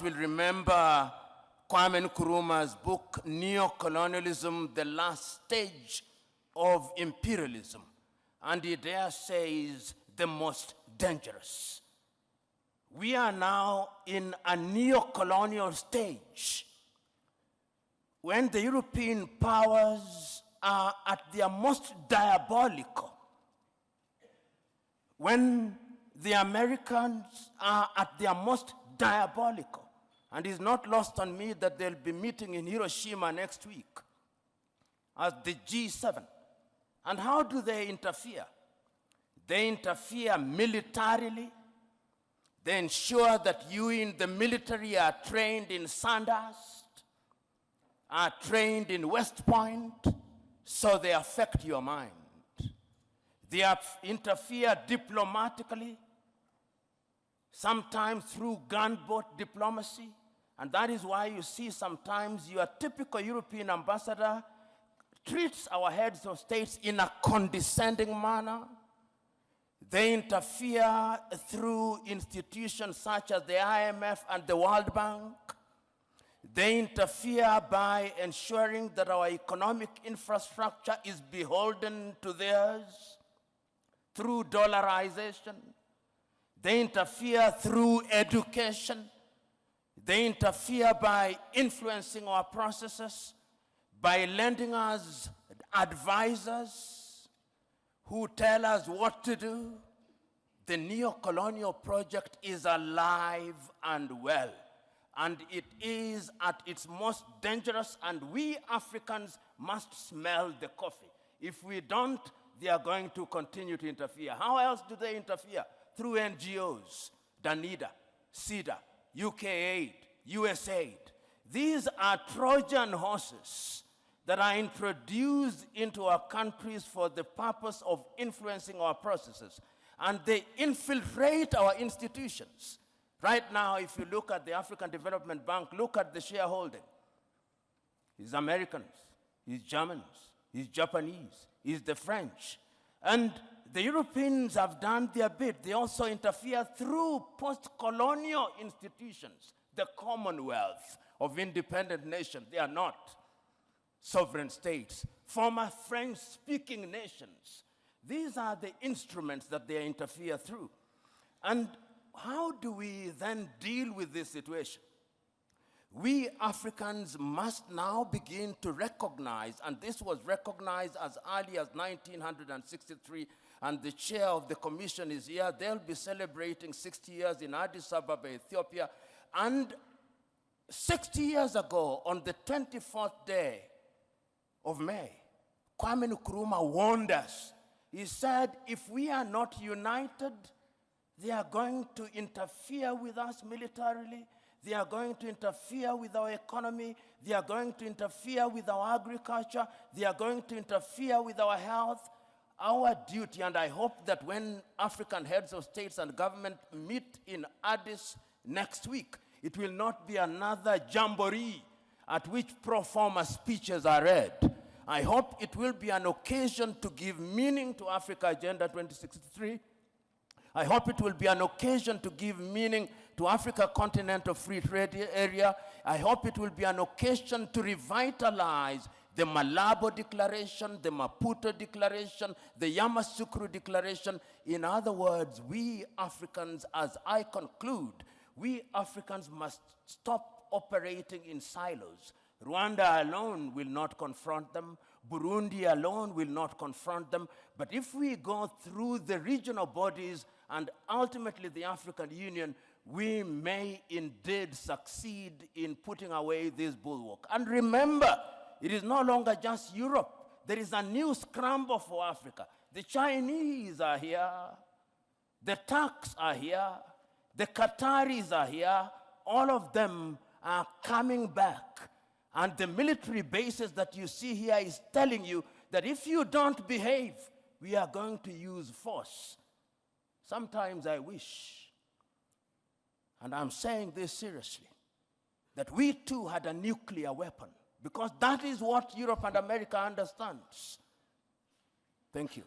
will remember Kwame Nkrumah's book, Neocolonialism, the last stage of imperialism. And he there says the most dangerous. We are now in a neocolonial stage when the European powers are at their most diabolical, when the Americans are at their most diabolical. And it's not lost on me that they'll be meeting in Hiroshima next week as the G7. And how do they interfere? They interfere militarily. They ensure that you in the military are trained in Sandhurst, are trained in West Point, so they affect your mind. They interfere diplomatically, sometimes through gunboat diplomacy. And that is why you see sometimes your typical European ambassador treats our heads of states in a condescending manner. They interfere through institutions such as the IMF and the World Bank. They interfere by ensuring that our economic infrastructure is beholden to theirs through dollarization. They interfere through education. They interfere by influencing our processes, by lending us advisors who tell us what to do. The neocolonial project is alive and well, and it is at its most dangerous, and we Africans must smell the coffee. If we don't, they are going to continue to interfere. How else do they interfere? Through NGOs, Danida, CEDA, UK Aid, USAID. These are Trojan horses that are introduced into our countries for the purpose of influencing our processes. And they infiltrate our institutions. Right now, if you look at the African Development Bank, look at the shareholding. It's Americans, it's Germans, it's Japanese, it's the French. And the Europeans have done their bit. They also interfere through post-colonial institutions, the Commonwealth of independent nations. They are not sovereign states, former French-speaking nations. These are the instruments that they interfere through. And how do we then deal with this situation? We Africans must now begin to recognize, and this was recognized as early as 1963, and the chair of the commission is here. They'll be celebrating 60 years in Addis Ababa, Ethiopia. And 60 years ago, on the 24th day of May, Kwame Nkrumah warned us. He said, if we are not united, they are going to interfere with us militarily. They are going to interfere with our economy. They are going to interfere with our agriculture. They are going to interfere with our health. Our duty, and I hope that when African heads of states and government meet in Addis next week, it will not be another jamboree at which pro forma speeches are read. I hope it will be an occasion to give meaning to Africa Agenda 2063. I hope it will be an occasion to give meaning to Africa Continental Free Trade Area. I hope it will be an occasion to revitalize the Malabo Declaration, the Maputo Declaration, the Yamoussoukro Declaration. In other words, we Africans, as I conclude, we Africans must stop operating in silos. Rwanda alone will not confront them. Burundi alone will not confront them. But if we go through the regional bodies and ultimately the African Union, we may indeed succeed in putting away this bulwark. And remember, it is no longer just Europe. There is a new scramble for Africa. The Chinese are here. The Turks are here. The Qataris are here. All of them are coming back. And the military bases that you see here is telling you that if you don't behave, we are going to use force. Sometimes I wish, and I'm saying this seriously, that we too had a nuclear weapon, because that is what Europe and America understands. Thank you.